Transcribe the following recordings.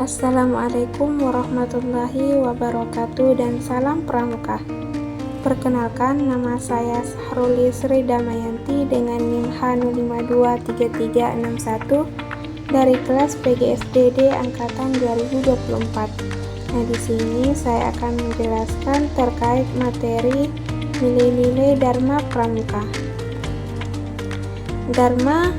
Assalamualaikum warahmatullahi wabarakatuh dan salam pramuka. Perkenalkan, nama saya Sahruli Sri Damayanti dengan NIM H0523361 dari kelas PGSDD angkatan 2024. Nah, di sini saya akan menjelaskan terkait materi nilai-nilai Dharma Pramuka. Dharma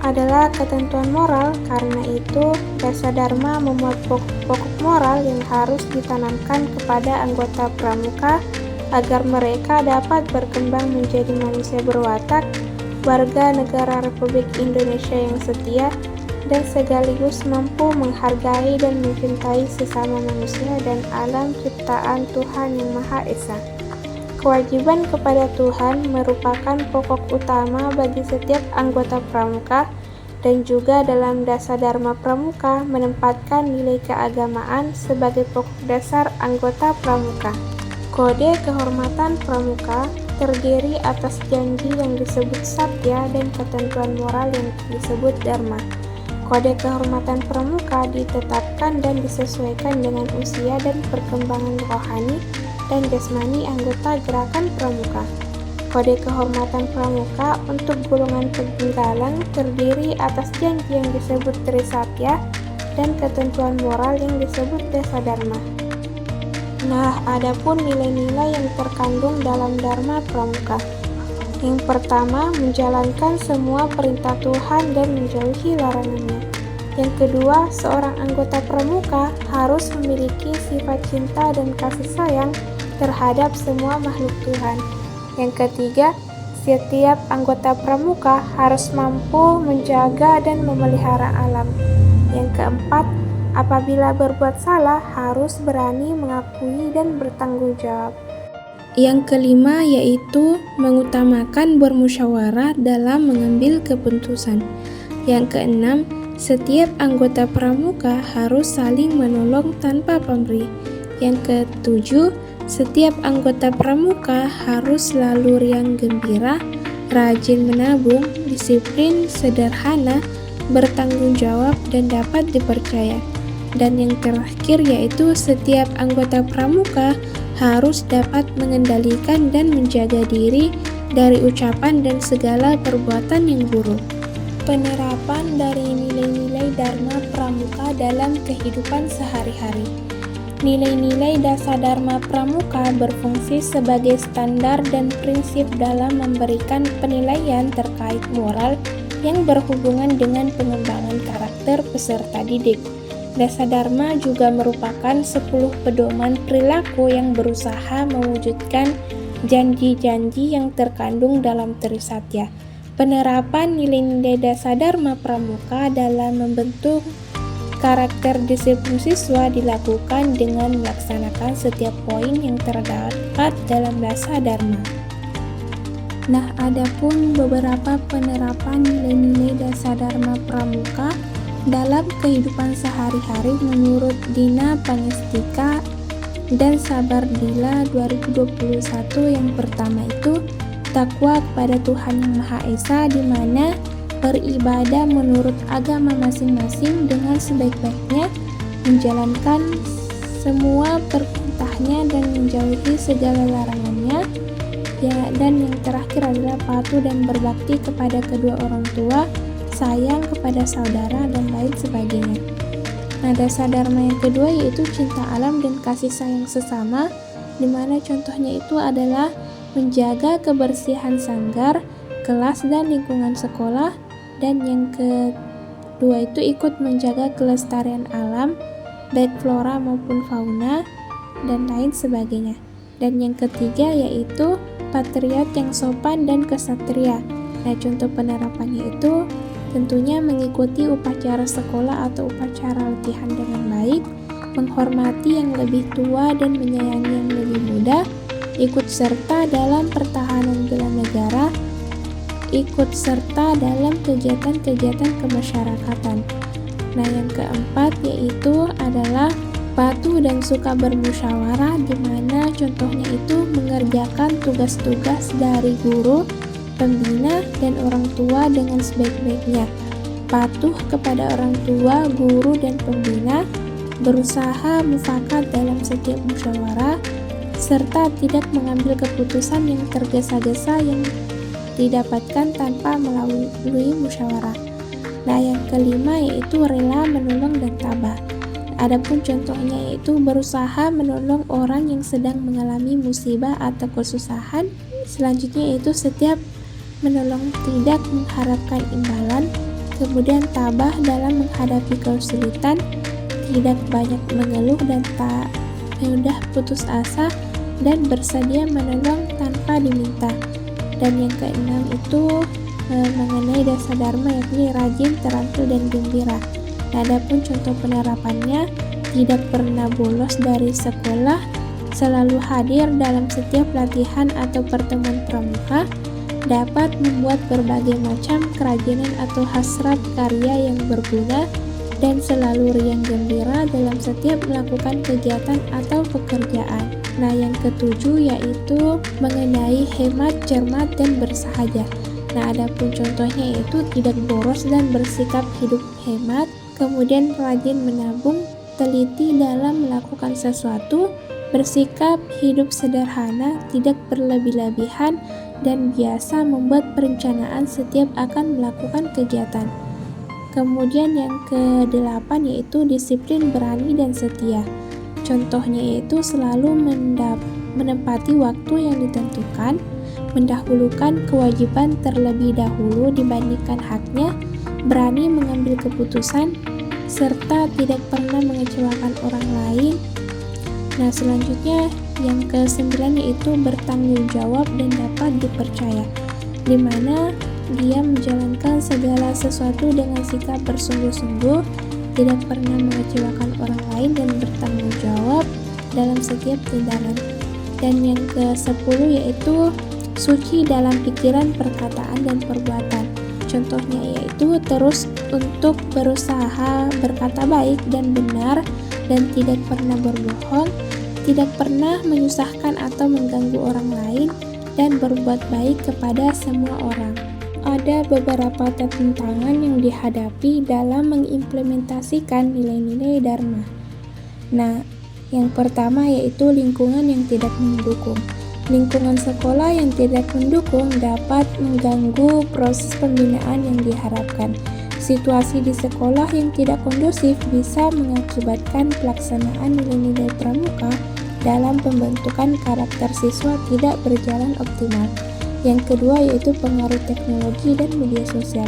adalah ketentuan moral, karena itu dasar Dharma memuat pokok-pokok moral yang harus ditanamkan kepada anggota pramuka agar mereka dapat berkembang menjadi manusia berwatak, warga negara Republik Indonesia yang setia, dan sekaligus mampu menghargai dan mencintai sesama manusia dan alam ciptaan Tuhan Yang Maha Esa. Kewajiban kepada Tuhan merupakan pokok utama bagi setiap anggota pramuka, dan juga dalam dasar Dharma Pramuka menempatkan nilai keagamaan sebagai pokok dasar anggota pramuka. Kode kehormatan pramuka terdiri atas janji yang disebut Satya dan ketentuan moral yang disebut Dharma. Kode kehormatan pramuka ditetapkan dan disesuaikan dengan usia dan perkembangan rohani dan jasmani anggota gerakan pramuka. Kode kehormatan pramuka untuk golongan peninggalan terdiri atas janji yang disebut Trisatya dan ketentuan moral yang disebut Dasa Dharma. Nah, adapun nilai-nilai yang terkandung dalam Dharma Pramuka. Yang pertama, menjalankan semua perintah Tuhan dan menjauhi larangannya. Yang kedua, seorang anggota pramuka harus memiliki sifat cinta dan kasih sayang terhadap semua makhluk Tuhan. Yang ketiga, setiap anggota pramuka harus mampu menjaga dan memelihara alam. Yang keempat, apabila berbuat salah harus berani mengakui dan bertanggung jawab. Yang kelima yaitu mengutamakan bermusyawarah dalam mengambil keputusan. Yang keenam, setiap anggota pramuka harus saling menolong tanpa pamrih. Yang ketujuh, setiap anggota pramuka harus selalu riang gembira, rajin menabung, disiplin, sederhana, bertanggung jawab, dan dapat dipercaya. Dan yang terakhir yaitu setiap anggota pramuka harus dapat mengendalikan dan menjaga diri dari ucapan dan segala perbuatan yang buruk. Penerapan dari nilai-nilai Dharma Pramuka dalam kehidupan sehari-hari. Nilai-nilai dasar Dharma Pramuka berfungsi sebagai standar dan prinsip dalam memberikan penilaian terkait moral yang berhubungan dengan pengembangan karakter peserta didik. Dasar Dharma juga merupakan 10 pedoman perilaku yang berusaha mewujudkan janji-janji yang terkandung dalam Trisatya. Penerapan nilai-nilai dasar Dharma Pramuka dalam membentuk karakter disiplin siswa dilakukan dengan melaksanakan setiap poin yang terdapat dalam dasar Dharma. Nah, adapun beberapa penerapan nilai-nilai dasar Dharma Pramuka dalam kehidupan sehari-hari menurut Dina Pangestika dan Sabardila 2021. Yang pertama itu takwa kepada Tuhan Yang Maha Esa, di mana beribadah menurut agama masing-masing dengan sebaik-baiknya, menjalankan semua perintahnya dan menjauhi segala larangannya. Ya, dan yang terakhir adalah patuh dan berbakti kepada kedua orang tua, sayang kepada saudara, dan lain sebagainya. Nah, dasar Dharma yang kedua yaitu cinta alam dan kasih sayang sesama, di mana contohnya itu adalah menjaga kebersihan sanggar, kelas, dan lingkungan sekolah. Dan yang kedua itu ikut menjaga kelestarian alam, baik flora maupun fauna, dan lain sebagainya. Dan yang ketiga yaitu patriot yang sopan dan kesatria. Nah, contoh penerapannya itu tentunya mengikuti upacara sekolah atau upacara latihan dengan baik, menghormati yang lebih tua dan menyayangi yang lebih muda, ikut serta dalam pertahanan bela negara, ikut serta dalam kegiatan-kegiatan kemasyarakatan. Nah, yang keempat yaitu adalah patuh dan suka bermusyawarah, di mana contohnya itu mengerjakan tugas-tugas dari guru, pembina, dan orang tua dengan sebaik-baiknya. patuh kepada orang tua, guru, dan pembina, berusaha mufakat dalam setiap musyawarah, serta tidak mengambil keputusan yang tergesa-gesa yang didapatkan tanpa melalui musyawarah. Nah, yang kelima yaitu rela menolong dan tabah. Adapun contohnya yaitu berusaha menolong orang yang sedang mengalami musibah atau kesusahan. Selanjutnya yaitu setiap menolong tidak mengharapkan imbalan. Kemudian tabah dalam menghadapi kesulitan, tidak banyak mengeluh dan tak mudah putus asa, dan bersedia menolong tanpa diminta. Dan yang keenam itu mengenai dasar dharma, yakni rajin, terampil, dan gembira. Adapun contoh penerapannya, tidak pernah bolos dari sekolah, selalu hadir dalam setiap latihan atau pertemuan pramuka, dapat membuat berbagai macam kerajinan atau hasrat karya yang berguna, dan selalu riang gembira dalam setiap melakukan kegiatan atau pekerjaan. Nah, yang ketujuh yaitu mengenai hemat, cermat, dan bersahaja. Nah, adapun contohnya yaitu tidak boros dan bersikap hidup hemat, kemudian rajin menabung, teliti dalam melakukan sesuatu, bersikap hidup sederhana, tidak berlebih-lebihan, dan biasa membuat perencanaan setiap akan melakukan kegiatan. Kemudian yang ke-8 yaitu disiplin, berani, dan setia. Contohnya yaitu selalu menempati waktu yang ditentukan, mendahulukan kewajiban terlebih dahulu dibandingkan haknya, berani mengambil keputusan, serta tidak pernah mengecewakan orang lain. Nah, selanjutnya yang ke-9 yaitu bertanggung jawab dan dapat dipercaya, di mana dia menjalankan segala sesuatu dengan sikap bersungguh-sungguh, tidak pernah mengecewakan orang lain, dan bertanggung jawab dalam setiap tindakan. Dan yang ke-10 yaitu suci dalam pikiran, perkataan, dan perbuatan. Contohnya yaitu terus untuk berusaha berkata baik dan benar, dan tidak pernah berbohong, tidak pernah menyusahkan atau mengganggu orang lain, dan berbuat baik kepada semua orang. Ada beberapa tantangan yang dihadapi dalam mengimplementasikan nilai-nilai dharma. Nah, yang pertama yaitu lingkungan yang tidak mendukung. Lingkungan sekolah yang tidak mendukung dapat mengganggu proses pembinaan yang diharapkan. Situasi di sekolah yang tidak kondusif bisa mengakibatkan pelaksanaan nilai-nilai pramuka dalam pembentukan karakter siswa tidak berjalan optimal. Yang kedua yaitu pengaruh teknologi dan media sosial.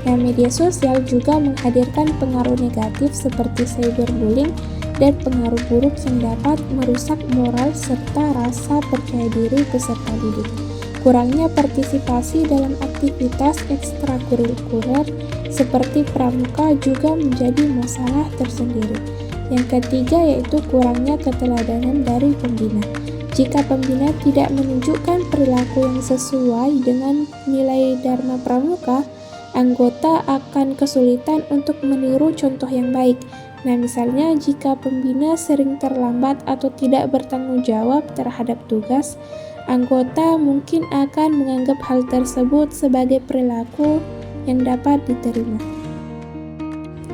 Nah, media sosial juga menghadirkan pengaruh negatif seperti cyberbullying dan pengaruh buruk yang dapat merusak moral serta rasa percaya diri peserta didik. Kurangnya partisipasi dalam aktivitas ekstrakurikuler seperti pramuka juga menjadi masalah tersendiri. Yang ketiga yaitu kurangnya keteladanan dari pembina. Jika pembina tidak menunjukkan perilaku yang sesuai dengan nilai dharma pramuka, anggota akan kesulitan untuk meniru contoh yang baik. Nah, misalnya jika pembina sering terlambat atau tidak bertanggung jawab terhadap tugas, anggota mungkin akan menganggap hal tersebut sebagai perilaku yang dapat diterima.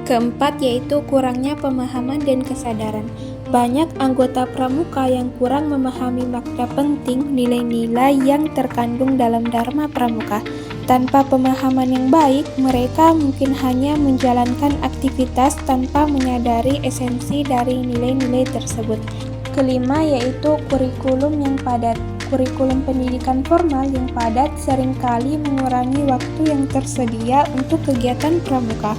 Keempat yaitu kurangnya pemahaman dan kesadaran. Banyak anggota pramuka yang kurang memahami makna penting nilai-nilai yang terkandung dalam dharma pramuka. Tanpa pemahaman yang baik, mereka mungkin hanya menjalankan aktivitas tanpa menyadari esensi dari nilai-nilai tersebut. Kelima yaitu kurikulum yang padat. Kurikulum pendidikan formal yang padat seringkali mengurangi waktu yang tersedia untuk kegiatan pramuka.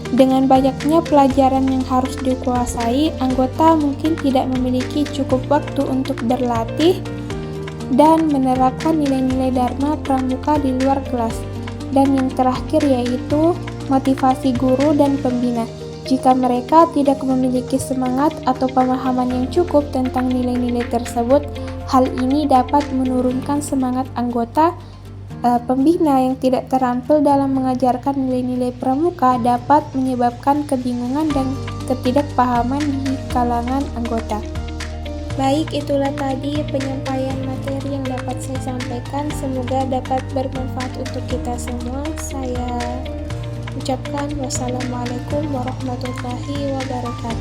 Dengan banyaknya pelajaran yang harus dikuasai, anggota mungkin tidak memiliki cukup waktu untuk berlatih dan menerapkan nilai-nilai dharma pramuka di luar kelas. Dan yang terakhir yaitu motivasi guru dan pembina. Jika mereka tidak memiliki semangat atau pemahaman yang cukup tentang nilai-nilai tersebut, hal ini dapat menurunkan semangat anggota. Pembina yang tidak terampil dalam mengajarkan nilai-nilai pramuka dapat menyebabkan kebingungan dan ketidakpahaman di kalangan anggota. Baik, itulah tadi penyampaian materi yang dapat saya sampaikan. Semoga dapat bermanfaat untuk kita semua. Saya ucapkan wassalamualaikum warahmatullahi wabarakatuh.